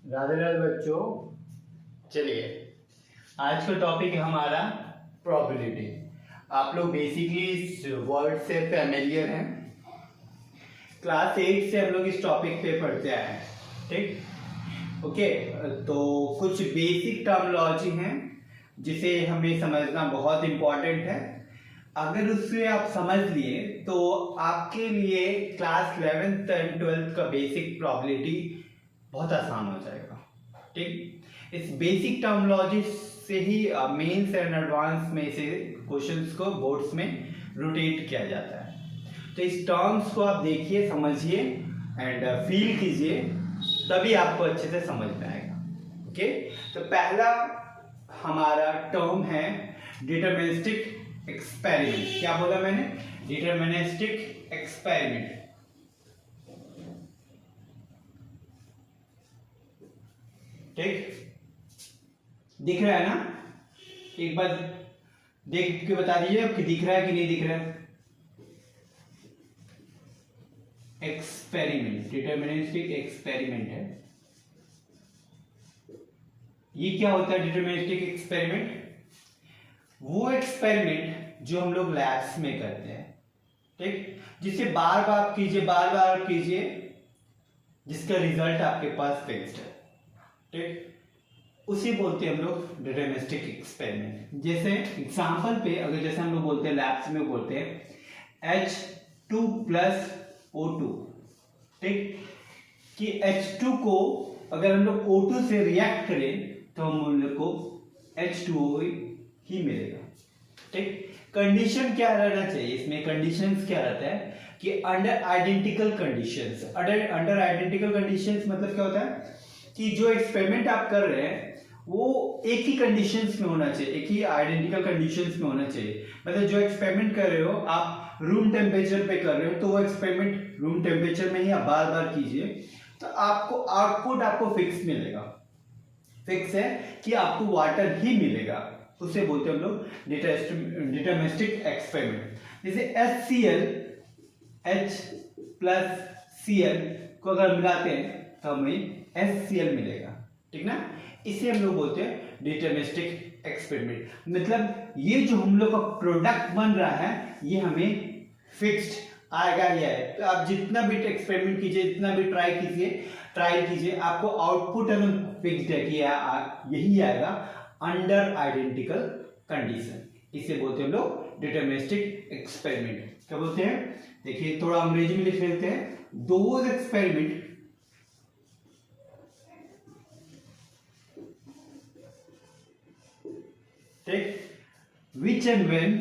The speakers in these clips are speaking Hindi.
राधे राधे बच्चों। चलिए, आज का टॉपिक है हमारा प्रोबेबिलिटी। आप लोग बेसिकली इस वर्ड से फैमिलियर हैं। क्लास 8 से हम लोग इस टॉपिक पे पढ़ते आए हैं। ठीक, ओके। तो कुछ बेसिक टर्मिनोलॉजी हैं जिसे हमें समझना बहुत इम्पोर्टेंट है। अगर उससे आप समझ लिए तो आपके लिए क्लास 11th एंड 12th का बेसिक प्रोबेबिलिटी बहुत आसान हो जाएगा। ठीक, इस बेसिक टर्मिनोलॉजी से ही मेंस एंड एडवांस में से क्वेश्चंस को बोर्ड्स में रोटेट किया जाता है। तो इस टर्म्स को आप देखिए, समझिए एंड फील कीजिए, तभी आपको अच्छे से समझ में आएगा। ओके, तो पहला हमारा टर्म है डिटरमिनिस्टिक एक्सपेरिमेंट। क्या बोला मैंने? Deterministic experiment. ठीक, दिख रहा है ना? एक बार देख के बता दीजिए कि दिख रहा है कि नहीं दिख रहा है। एक्सपेरिमेंट, डिटरमिनिस्टिक एक्सपेरिमेंट है। ये क्या होता है डिटरमिनिस्टिक एक्सपेरिमेंट? वो एक्सपेरिमेंट जो हम लोग लैब्स में करते हैं, ठीक, जिसे बार बार बार कीजिए, जिसका रिजल्ट आपके पास फिक्स्ड है। ठीक, उसी बोलते हैं हम लोग डिटरमिनिस्टिक एक्सपेरिमेंट। जैसे एग्जांपल पे अगर जैसे हम लोग बोलते हैं लैब्स में बोलते हैं H2 प्लस O2, ठीक, कि H2 को अगर हम लोग O2 से रिएक्ट करें तो हम लोग को H2O ही मिलेगा। ठीक, कंडीशन क्या रहना चाहिए इसमें? कंडीशंस क्या रहता है कि under identical conditions. Under identical conditions मतलब क्या होता है कि जो एक्सपेरिमेंट आप कर रहे हैं वो एक ही कंडीशंस में होना चाहिए, एक ही आइडेंटिकल कंडीशंस में होना चाहिए। मतलब जो एक्सपेरिमेंट कर रहे हो आप रूम टेम्परेचर पे कर रहे हो तो वो एक्सपेरिमेंट रूम टेम्परेचर में ही आप बार बार कीजिए, तो आपको आउटपुट आपको फिक्स मिलेगा। फिक्स है कि आपको वाटर ही मिलेगा, उसे बोलते हैं हम लोग डिटरमिनिस्टिक एक्सपेरिमेंट। जैसे HCl, H प्लस Cl को अगर मिलाते हैं तो हमें HCl मिलेगा। ठीक ना? इसे हम लोग बोलते हैं डिटरमिनिस्टिक एक्सपेरिमेंट। मतलब ये जो हम लोग का प्रोडक्ट बन रहा है ये हमें फिक्स्ड आएगा ही है। तो आप जितना भी एक्सपेरिमेंट कीजिए, जितना भी ट्रायल कीजिए, आपको आउटपुट फिक्स्ड है कि यही आएगा अंडर आइडेंटिकल कंडीशन। इसे बोलते हैं हम लोग डिटरमिनिस्टिक एक्सपेरिमेंट। क्या बोलते हैं? देखिए, थोड़ा अंग्रेजी में लिख लेते हैं। Those experiment take which and when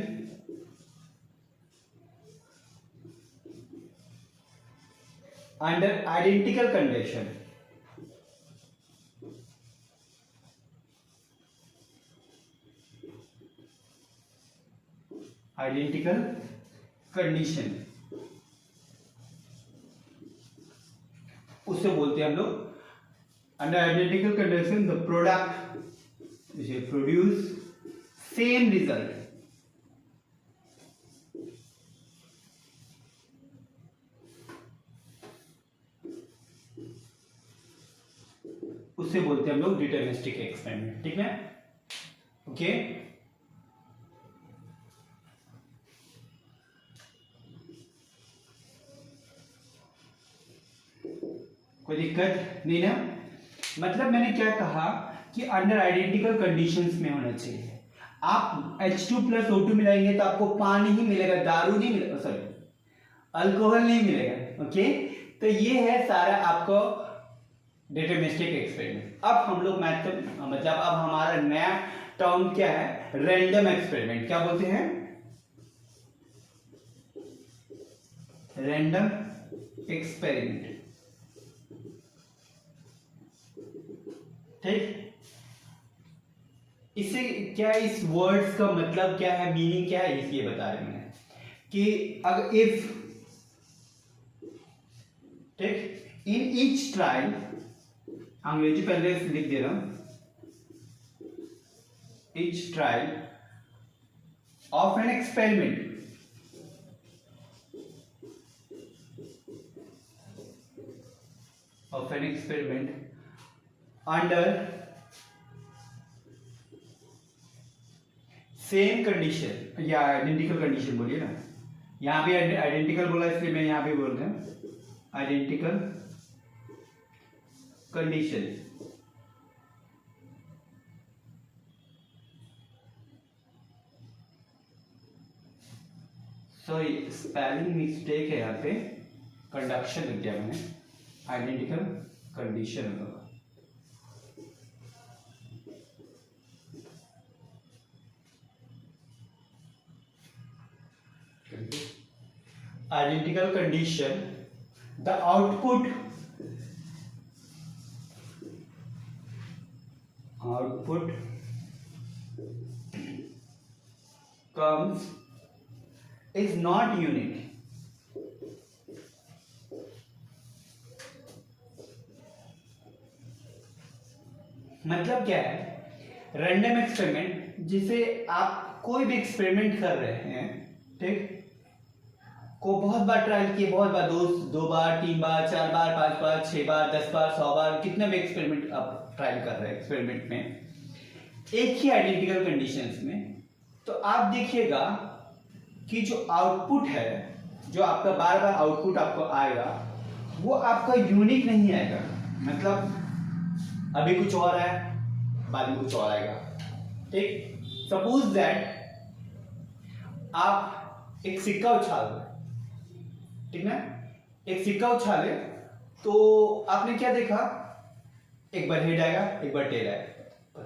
under identical condition उसे बोलते हैं हम लोग under identical condition the product which produce same result. उसे बोलते हैं हम लोग डिटरमिनिस्टिक एक्सपेरिमेंट। ठीक है, ओके। कोई दिक्कत नहीं ना? मतलब मैंने क्या कहा कि अंडर आइडेंटिकल कंडीशंस में होना चाहिए। आप H2 प्लस O2 मिलाएंगे तो आपको पानी ही मिलेगा, दारू नहीं मिलेगा, सॉरी अल्कोहल नहीं मिलेगा। ओके, तो ये है सारा आपको डिटरमिनिस्टिक एक्सपेरिमेंट। अब हम लोग मतलब अब हमारा नया टर्म क्या है? Random experiment. क्या बोलते हैं? Random experiment. ठीक, इससे क्या, इस वर्ड्स का मतलब क्या है, मीनिंग क्या है, इसलिए बता रहे हैं कि अगर इफ, ठीक, इन ईच ट्रायल, अंग्रेजी पहले लिख दे रहा हूं, each trial of an experiment under same condition या आइडेंटिकल कंडीशन बोलिए ना, यहां भी आइडेंटिकल बोला इसलिए मैं यहां भी बोल रहा हूं identical condition. Sorry spelling mistake है, यहाँ पे कंडक्शन लिख दिया मैंने, आइडेंटिकल कंडीशन होगा। identical condition, the output comes is not unique. मतलब क्या है, रैंडम एक्सपेरिमेंट जिसे आप कोई भी एक्सपेरिमेंट कर रहे हैं, ठीक, को बहुत बार ट्रायल किए, बहुत बार, दो बार, 3 बार, 4 बार, 5 बार, 6 बार, 10 बार, 100 बार, कितना भी एक्सपेरिमेंट आप ट्रायल कर रहे हैं एक्सपेरिमेंट में एक ही आइडेंटिकल कंडीशंस में, तो आप देखिएगा कि जो आउटपुट है, जो आपका बार बार आउटपुट आपको आएगा, वो आपका यूनिक नहीं आएगा। मतलब अभी कुछ और है, बाद में कुछ और आएगा, ठीक। सपोज दैट आप एक सिक्का उछाल रहे, ठीक ना, एक सिक्का उछाले तो आपने क्या देखा, एक बार हेड आएगा, एक बार टेल आएगा,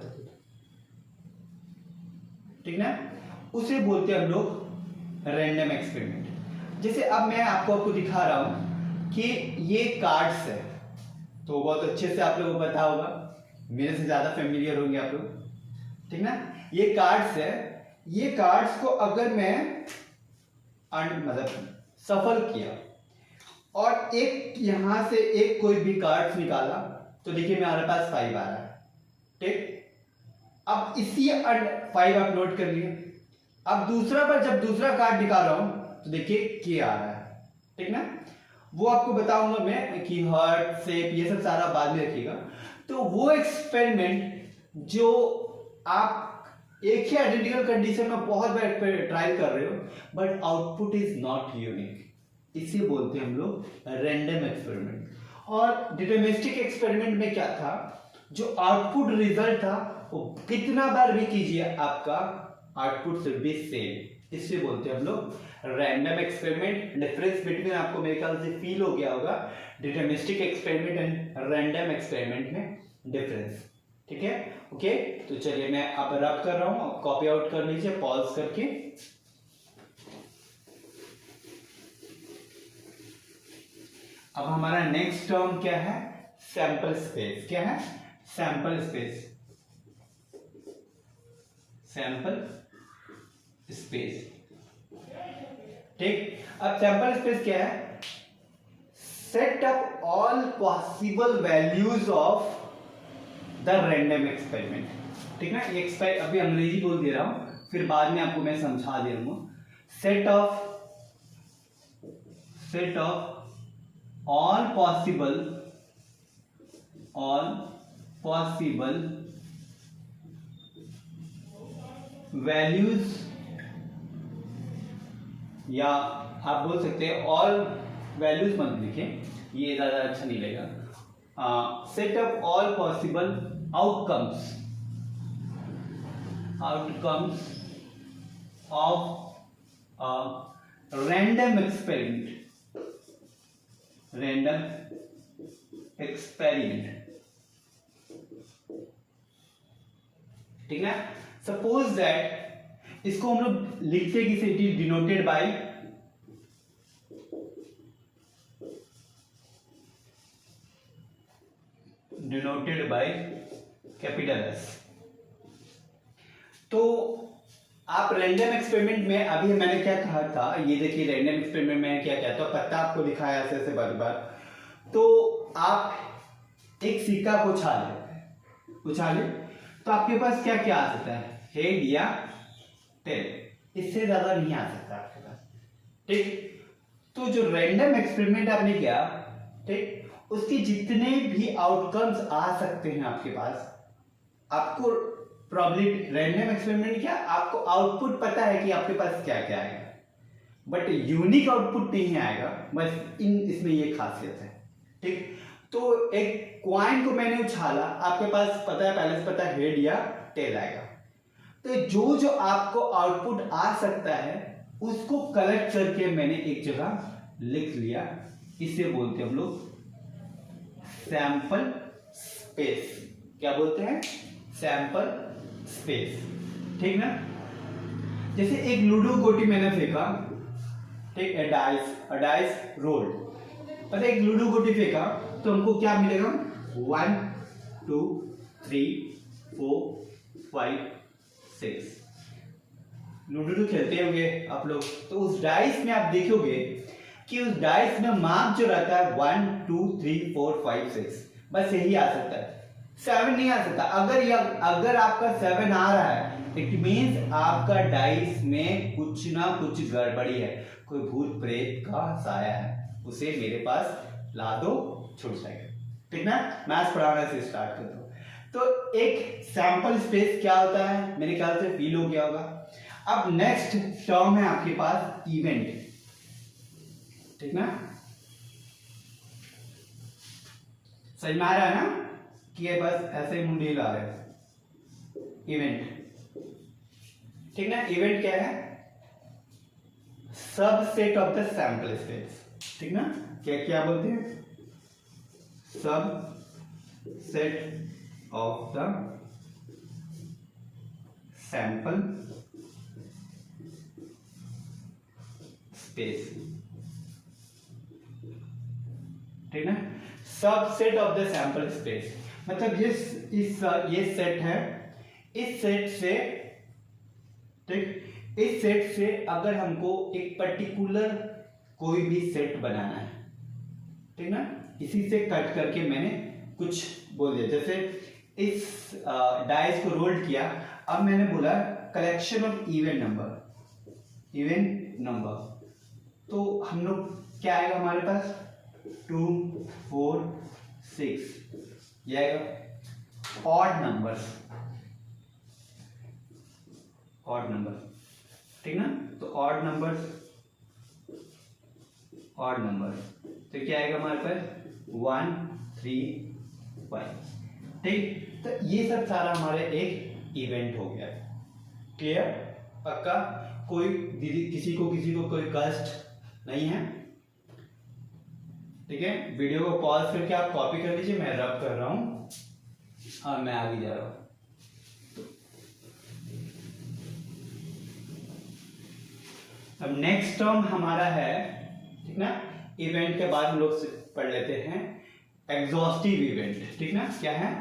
ठीक ना। उसे बोलते हैं हम लोग रैंडम एक्सपेरिमेंट। जैसे अब मैं आपको दिखा रहा हूं कि ये कार्ड्स है, तो बहुत अच्छे से आप लोगों को पता होगा, मेरे से ज्यादा फेमिलियर होंगे आप लोग, ठीक ना। ये कार्ड्स है, ये कार्ड्स को अगर मैं मतलब सफल किया और एक यहां से एक कोई भी कार्ड्स निकाला, तो देखिए मेरे पास 5 आ रहा है, ठीक। अब इसी 5 आप नोट कर लिए। अब दूसरा बार जब दूसरा कार्ड निकाल रहा हूं तो देखिए के आ रहा है, ठीक ना। वो आपको बताऊंगा मैं कि हार्ट शेप ये सब सारा बाद में रखिएगा। तो वो एक्सपेरिमेंट जो आप एक ही आइडेंटिकल कंडीशन में बहुत बार ट्रायल कर रहे हो but output is not unique, इसे बोलते हैं हम लोग रैंडम एक्सपेरिमेंट। और डिटरमिनिस्टिक एक्सपेरिमेंट में क्या था, जो आउटपुट रिजल्ट था वो कितना बार भी कीजिए आपका आउटपुट शुड बी सेम, इसे बोलते हैं हम लोग रैंडम एक्सपेरिमेंट। डिफरेंस बिटवीन आपको मेरे ख्याल से फील हो गया होगा, deterministic experiment and random experiment में डिफरेंस, ठीक है। ओके, तो चलिए मैं अब रब कर रहा हूं, कॉपी आउट कर लीजिए पॉज करके। अब हमारा नेक्स्ट टर्म क्या है, सैंपल स्पेस। क्या है, सैंपल स्पेस, सैंपल स्पेस, ठीक। अब सैंपल स्पेस क्या है, set up all possible values of the random experiment, ठीक ना। ये अभी अंग्रेजी बोल दे रहा हूं, फिर बाद में आपको मैं समझा दे रहा हूं। Set of all possible values, या आप बोल सकते हैं ऑल वैल्यूज मत लिखें, ये ज्यादा अच्छा नहीं लगेगा। Set up all possible outcomes of random experiment, ठीक है। सपोज दैट इसको हम लोग लिखते किसे, it is denoted by capital S. तो आप रैंडम एक्सपेरिमेंट में, अभी मैंने क्या कहा था, ये देखिए रैंडम एक्सपेरिमेंट में क्या कहता है, पत्ता आपको दिखाया ऐसे बार। तो आप एक सिक्का को उछाले तो आपके पास क्या क्या आ सकता है, हेड या टेल, इससे ज्यादा नहीं आ सकता आपके पास, ठीक। तो जो रैंडम एक्सपेरिमेंट आपने किया, ठीक, उसके जितने भी आउटकम्स आ सकते हैं आपके पास, आपको प्रोबेबिलिटी रैंडम एक्सपेरिमेंट क्या, आपको आउटपुट पता है कि आपके पास क्या क्या आएगा, बट यूनिक आउटपुट नहीं आएगा, बस इसमें ये खासियत है। ठीक, तो एक क्वाइन को मैंने उछाला, आपके पास पता है, पहले से पता है हेड या टेल आएगा, तो जो जो आपको आउटपुट आ सकता है उसको कलेक्ट करके मैंने एक जगह लिख लिया, इसे बोलते हैं हम लोग सैंपल स्पेस। क्या बोलते हैं? Sample space. ठीक ना, जैसे एक लूडो गोटी मैंने फेंका, ठीक, डाइस रोल, पता एक लूडो गोटी फेंका तो हमको क्या मिलेगा? 1 2 3 4 5 6। लूडो तो खेलते होंगे आप लोग, तो उस डाइस में आप देखोगे कि उस डाइस में मार्क जो रहता है 1 2 3 4 5 6, बस यही आ सकता है, 7 नहीं आ सकता। अगर आपका 7 आ रहा है, इट मीन्स आपका डाइस में कुछ ना कुछ गड़बड़ी है, कोई भूत प्रेत का साया है, उसे मेरे पास ला दो, छूट जाएगा। ठीक ना, मैथ्स पढ़ाने से स्टार्ट कर दो। तो एक सैंपल स्पेस क्या होता है, मेरे ख्याल से फील हो गया होगा। अब नेक्स्ट टर्म है आपके पास इवेंट। ठीक ना, समझ में आ रहा है ना कि ये बस ऐसे ही मुंडी ला रहे हैं। इवेंट, ठीक ना, इवेंट क्या है? Subset of the sample space. ठीक ना, क्या क्या बोलते हैं? Subset of the sample space. ठीक ना, subset of the sample space मतलब ये सेट है, इस सेट से, ठीक, इस सेट से अगर हमको एक पर्टिकुलर कोई भी सेट बनाना है, ठीक ना, इसी से कट करके मैंने कुछ बोल दिया, जैसे इस डाइस को रोल किया, अब मैंने बोला कलेक्शन ऑफ इवेंट नंबर, तो हम लोग क्या आएगा हमारे पास? 2 4 6, ये आएगा ऑड नंबर, ठीक ना, तो ऑड नंबर, तो क्या आएगा हमारे पास? 1 3 5। ठीक, तो ये सब सारा हमारे एक इवेंट हो गया। क्लियर? पक्का? कोई किसी को कोई कष्ट नहीं है? ठीक है, वीडियो को पॉज करके आप कॉपी कर लीजिए, मैं रब कर रहा हूं और मैं आगे जा रहा हूं। अब नेक्स्ट टर्म हमारा है, ठीक ना, इवेंट के बाद हम लोग पढ़ लेते हैं एग्जॉस्टिव इवेंट। ठीक ना, क्या है?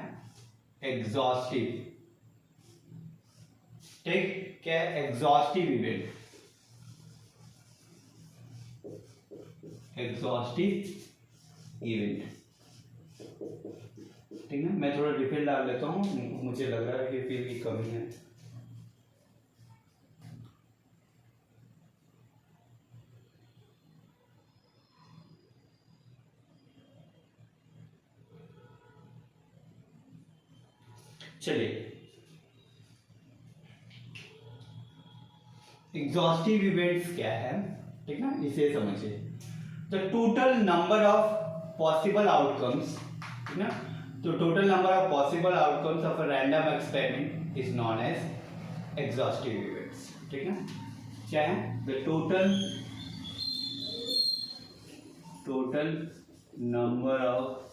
एग्जॉस्टिव। ठीक, क्या है एग्जॉस्टिव इवेंट? एग्जॉस्टिव इवेंट, ठीक है, मैं थोड़ा रिफिल डाल लेता हूं, मुझे लग रहा है कि रिफिल की कमी है। चलिए, एग्जॉस्टिव इवेंट्स क्या है, ठीक ना, इसे समझिए। The total number of possible outcomes, ठीक ना, तो total number of possible outcomes of a random experiment is known as exhaustive events. ठीक है, क्या है? द टोटल नंबर ऑफ,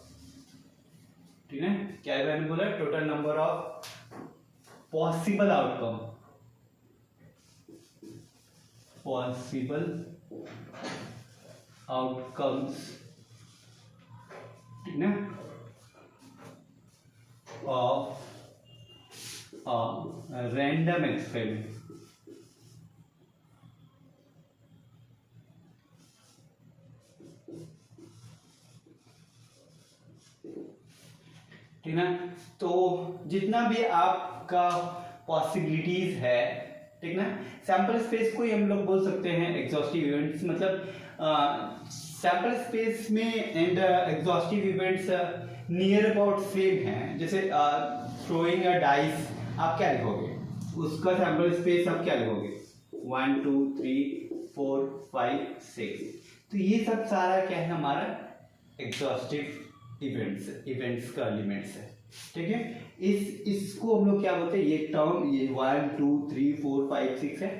ठीक है, क्या है मैंने बोला? Total number of possible outcomes, ठीक ना, ऑफ रैंडम एक्सपेरिमेंट। ठीक ना, तो जितना भी आपका पॉसिबिलिटीज है, ठीक ना, सैंपल स्पेस को ही हम लोग बोल सकते हैं एग्जॉस्टिव इवेंट्स। मतलब सैंपल स्पेस में and exhaustive events near about same हैं। जैसे थ्रोइंग अ डाइस, आप क्या लिखोगे, उसका सैंपल स्पेस आप क्या लिखोगे, 1 2 3 4 5 6। तो ये सब सारा क्या है, हमारा एग्जॉस्टिव इवेंट्स का एलिमेंट्स है। ठीक है, इसको हम लोग क्या बोलते हैं, ये टर्म ये 1 2 3 4 5 6 है,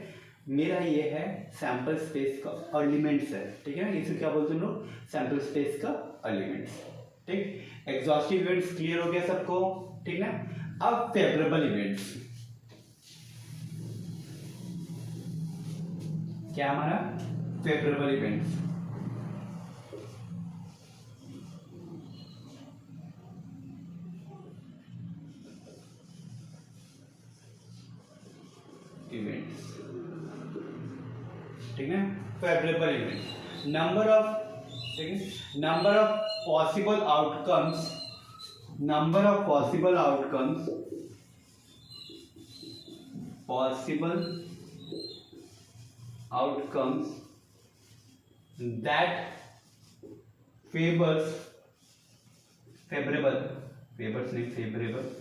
मेरा ये है सैंपल स्पेस का एलिमेंट्स है। ठीक है, इसे क्या बोलते हैं हम लोग, सैंपल स्पेस का एलिमेंट्स। ठीक, एग्जॉस्टिव इवेंट्स क्लियर हो गया सबको, ठीक ना। अब फेवरेबल इवेंट्स, क्या हमारा फेवरेबल इवेंट्स, ठीक है, फेवरेबल इवेंट, नंबर ऑफ, ठीक है, number of possible outcomes, number of possible outcomes, possible outcomes that favours, favourable, favours नहीं, favourable,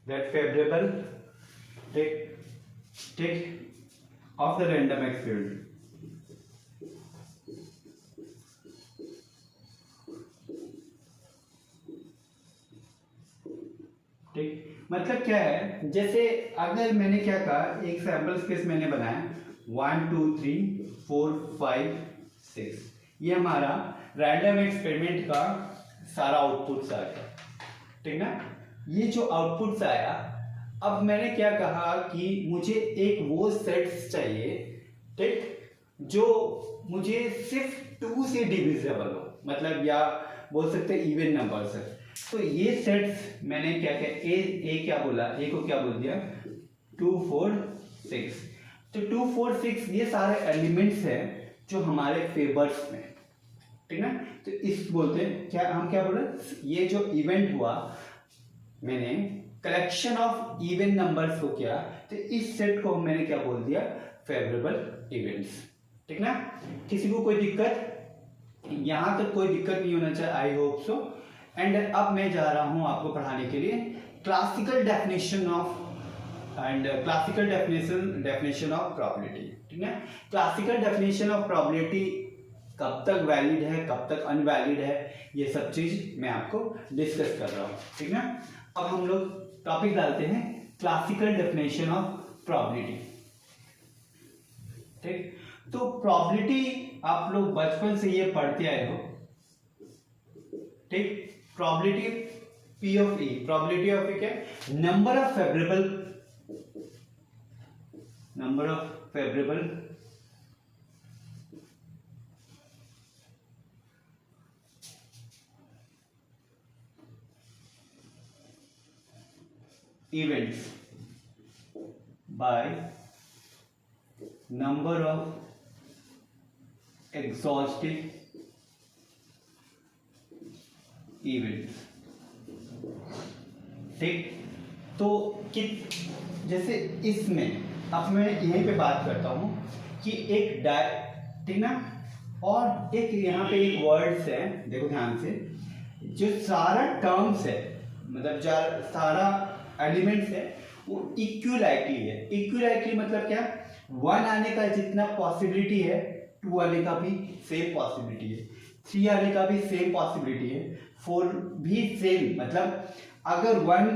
that favorable take of the random X field, ठीक, मतलब क्या है, जैसे अगर मैंने क्या कहा, एक सैंपल स्पेस मैंने बनाया 1 2 3 4 5 6, ये हमारा रैंडम एक्सपेरिमेंट का सारा आउटपुट आ गया। ठीक ना, ये जो आउटपुट आया, अब मैंने क्या कहा कि मुझे एक वो सेट्स चाहिए, ठीक, जो मुझे सिर्फ 2 से डिविजिबल हो, मतलब या बोल सकते हैं इवन नंबर्स है। तो ये सेट्स मैंने क्या क्या, ए क्या बोला, ए को क्या बोल दिया, 2 4 6। तो 2 4 6 ये सारे एलिमेंट्स हैं जो हमारे फेवर्स में, ठीक ना। तो इस बोलते हैं क्या, हम क्या बोल रहे, ये जो इवेंट हुआ, मैंने कलेक्शन ऑफ इवन नंबर्स को किया, तो इस सेट को मैंने क्या बोल दिया, फेवरेबल इवेंट्स। ठीक ना, किसी को कोई दिक्कत, यहां तक कोई दिक्कत नहीं होना चाहिए, आई होप सो। एंड अब मैं जा रहा हूं आपको पढ़ाने के लिए classical definition of classical definition of probability. ठीक है, क्लासिकल डेफिनेशन ऑफ प्रोबेबिलिटी कब तक वैलिड है, कब तक अनवैलिड है, ये सब चीज मैं आपको डिस्कस कर रहा हूं। ठीक है, अब हम लोग टॉपिक डालते हैं क्लासिकल डेफिनेशन ऑफ प्रोबेबिलिटी। ठीक, तो प्रोबेबिलिटी आप लोग बचपन से ये पढ़ते आए हो। ठीक, probability P of E, probability of E क्या, number of favourable events by number of exhaustive events। ठीक, तो जैसे इसमें अब मैं यहीं पे बात करता हूं कि एक ठीक ना, और एक यहाँ पे एक वर्ड्स है, देखो ध्यान से, जो सारा टर्म्स है, मतलब जो सारा एलिमेंट्स है वो इक्विलाइटली है। इक्विलाइटली मतलब क्या, 1 आने का जितना पॉसिबिलिटी है, 2 आने का भी सेम पॉसिबिलिटी है, 3 आने का भी सेम पॉसिबिलिटी है, 4 भी सेम। मतलब अगर 1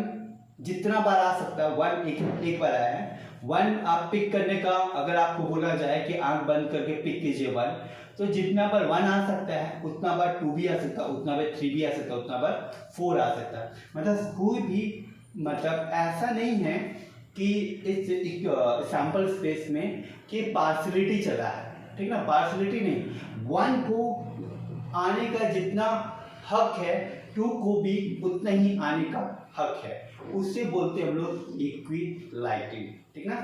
जितना बार आ सकता है, 1 एक बार आया है, 1 आप पिक करने का अगर आपको बोला जाए कि आंख बंद करके पिक कीजिए 1, तो जितना बार 1 आ सकता है उतना बार 2 भी आ सकता है, उतना बार 3 भी आ सकता है, उतना बार 4 आ सकता है। मतलब कोई भी, मतलब ऐसा नहीं है कि इस सैंपल स्पेस में कि पार्शियलिटी चला है। ठीक ना, पार्शियलिटी नहीं, 1 को आने का जितना हक है, 2 को भी उतना ही आने का हक है, उससे बोलते हैं हम लोग इक्विलाइटी। ठीक ना,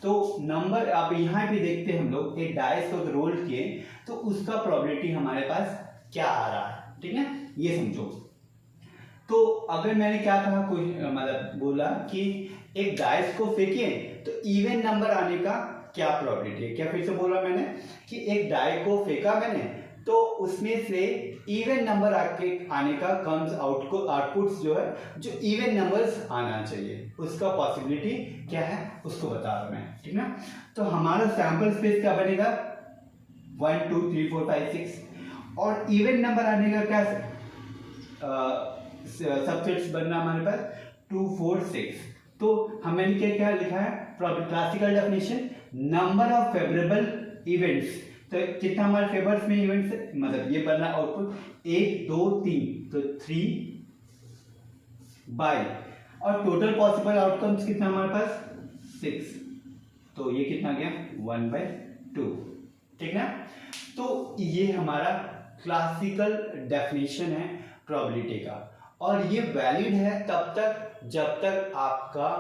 तो नंबर आप यहाँ पे देखते हैं हम लोग एक डाइस को रोल किए तो उसका प्रोबेबिलिटी हमारे पास क्या आ रहा है, ठीक है, ये समझो। तो अगर मैंने क्या कहा, कोई मतलब बोला कि एक डाइस को फेंके तो इवन नंबर आने का क्या प्रोबेबिलिटी है, क्या फिर से बोला मैंने कि एक डाई को फेंका मैंने तो उसमें से इवन नंबर आने का कम्स आउटपुट्स जो है जो इवन नंबर्स आना चाहिए उसका पॉसिबिलिटी क्या है उसको बता रहा हूं मैं, ठीक ना। तो हमारा सैंपल स्पेस क्या बनेगा 1 2 3 4 5 6 और इवन नंबर आने का क्या सबसेट्स बनना हमारे पास 2 4 6। तो हमने क्या लिखा है classical definition number of favourable events, तो कितना हमारे फेवर्स में इवेंट्स है, मतलब ये बनना आउटपुट 1 2 3 तो 3 बाय और टोटल पॉसिबल आउटकम्स कितना हमारे पास 6, तो ये कितना गया 1/2, ठीक ना। तो ये हमारा क्लासिकल डेफिनेशन है प्रोबेबिलिटी का और ये वैलिड है तब तक जब तक आपका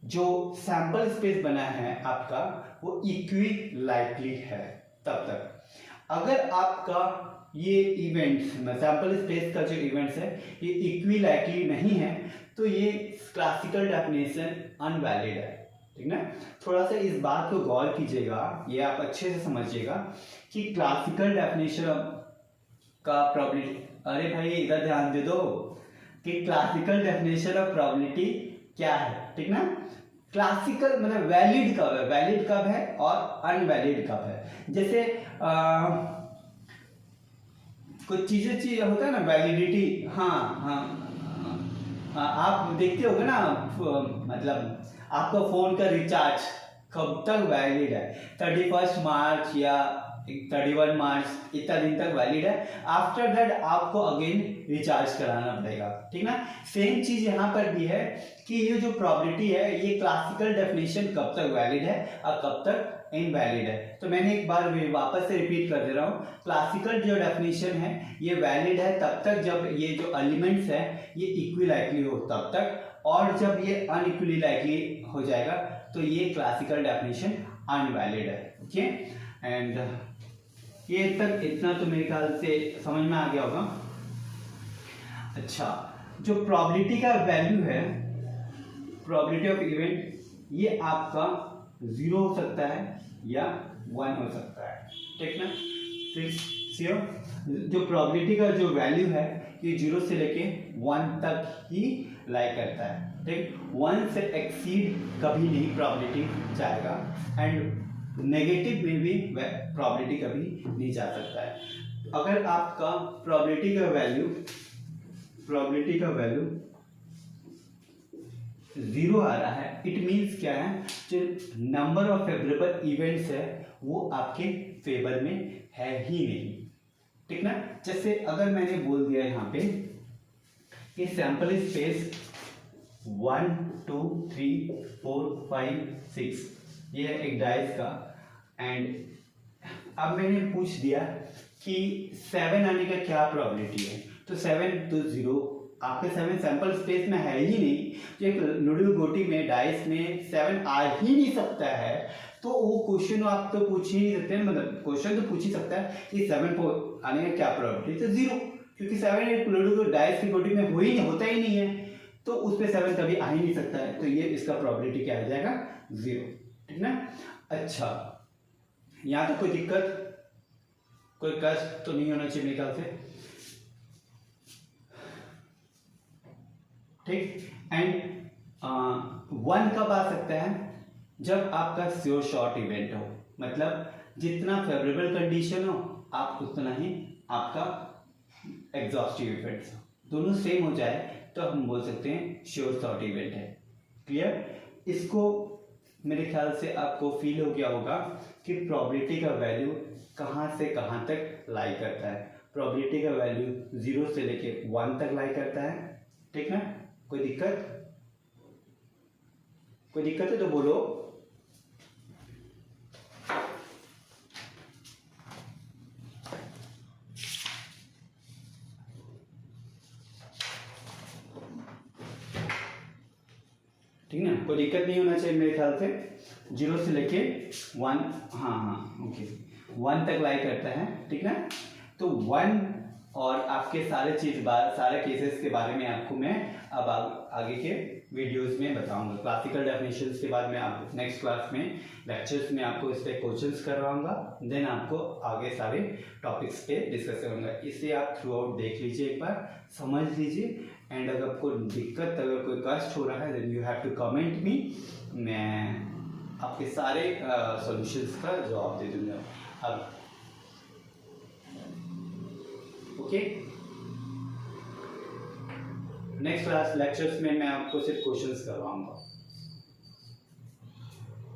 जो सैंपल स्पेस बना है आपका वो इक्वी लाइकली है तब तक। अगर आपका ये इवेंट्स सैंपल स्पेस का जो इवेंट्स है ये इक्वी लाइकली नहीं है तो ये क्लासिकल डेफिनेशन अनवैलिड है, ठीक ना। थोड़ा सा इस बात को गौर कीजिएगा, ये आप अच्छे से समझिएगा कि क्लासिकल डेफिनेशन का प्रोबेबिलिटी, अरे भाई इधर ध्यान दे दो कि क्लासिकल डेफिनेशन ऑफ प्रोबेबिलिटी क्या है, ठीक ना। क्लासिकल मतलब वैलिड कब है और अनवैलिड कब है। जैसे कुछ चीजें होता है ना वैलिडिटी, आप देखते होगे ना मतलब आपका फोन का रिचार्ज कब तक वैलिड है 31 मार्च या 31 मार्च इतना दिन तक वैलिड है, आफ्टर दैट आपको अगेन रिचार्ज कराना पड़ेगा, ठीक ना। सेम चीज यहाँ पर भी है कि ये जो प्रोबेबिलिटी है ये क्लासिकल डेफिनेशन कब तक वैलिड है और कब तक इनवैलिड है। तो मैंने एक बार वापस से रिपीट कर दे रहा हूँ, क्लासिकल जो डेफिनेशन है ये वैलिड है तब तक जब ये जो एलिमेंट्स है ये इक्वी लाइकली हो तब तक, और जब ये अनइक्वली लाइकली हो जाएगा तो ये क्लासिकल डेफिनेशन अनवैलिड है, ओके। एंड ये तक इतना तो मेरे ख्याल से समझ में आ गया होगा। अच्छा, जो प्रोबेबिलिटी का वैल्यू है, प्रोबेबिलिटी ऑफ इवेंट, ये आपका 0 हो सकता है या 1 हो सकता है, ठीक ना। जो प्रोबेबिलिटी का जो वैल्यू है ये 0 से लेके 1 तक ही लाई करता है, ठीक। 1 से एक्सीड कभी नहीं प्रोबेबिलिटी जाएगा एंड नेगेटिव में भी प्रोबेबिलिटी कभी नहीं जा सकता है। अगर आपका प्रोबेबिलिटी का वैल्यू 0 आ रहा है, इट मीन्स क्या है, जो नंबर ऑफ फेवरेबल इवेंट्स है वो आपके फेवर में है ही नहीं, ठीक ना। जैसे अगर मैंने बोल दिया यहाँ पे कि सैंपल स्पेस 1 2 3 4 5 6 ये है एक डाइस का, एंड अब मैंने पूछ दिया कि 7 आने का क्या प्रोबेबिलिटी है, तो 7 तो 0, आपके 7 सैंपल स्पेस में है ही नहीं, एक लूडो गोटी में डाइस में 7 आ ही नहीं सकता है, तो वो क्वेश्चन आप तो पूछ ही नहीं सकते, मतलब क्वेश्चन तो पूछ ही सकता है कि 7 को आने का क्या प्रोबेबिलिटी, तो 0, क्योंकि 7 एक लूडो डाइस की गोटी में होता ही नहीं है, तो उस पर 7 कभी आ ही नहीं सकता है, तो ये इसका प्रोबेबिलिटी क्या आ जाएगा 0, ठीक ना। अच्छा, यहाँ तो कोई दिक्कत कोई कष्ट तो नहीं होना चाहिए मेरे ख्याल से, ठीक। एंड 1 कब आ सकता है, जब आपका श्योर शॉर्ट इवेंट हो, मतलब जितना फेवरेबल कंडीशन हो आप उतना ही आपका एग्जॉस्टिव इवेंट्स हो, दोनों सेम हो जाए तो हम बोल सकते हैं श्योर शॉर्ट इवेंट है। क्लियर, इसको मेरे ख्याल से आपको फील हो गया होगा कि प्रोबेबिलिटी का वैल्यू कहाँ से कहाँ तक लाई करता है। प्रोबेबिलिटी का वैल्यू 0 से लेके 1 तक लाई करता है, ठीक ना। कोई दिक्कत है तो बोलो। ठीक है ना, कोई दिक्कत नहीं होना चाहिए मेरे ख्याल से। 0 से लेके 1, हाँ ओके 1 तक लाई करता है, ठीक ना। तो 1 और आपके सारे केसेस के बारे में आपको मैं अब आगे के वीडियोस में बताऊंगा। क्लासिकल डेफिनेशंस के बाद मैं आप नेक्स्ट क्लास में लेक्चर्स में आपको इस पे क्वेश्चंस करवाऊंगा, देन आपको आगे सारे टॉपिक्स पे डिस्कस करूंगा। इसे आप थ्रू आउट देख लीजिए, एक बार समझ लीजिए, एंड अगर आपको दिक्कत, अगर कोई कष्ट हो रहा है then you have to comment me, मैं आपके सारे सॉल्यूशंस का जवाब दे दूंगा। अब ओके, नेक्स्ट क्लास लेक्चर्स में मैं आपको सिर्फ क्वेश्चंस करवाऊंगा।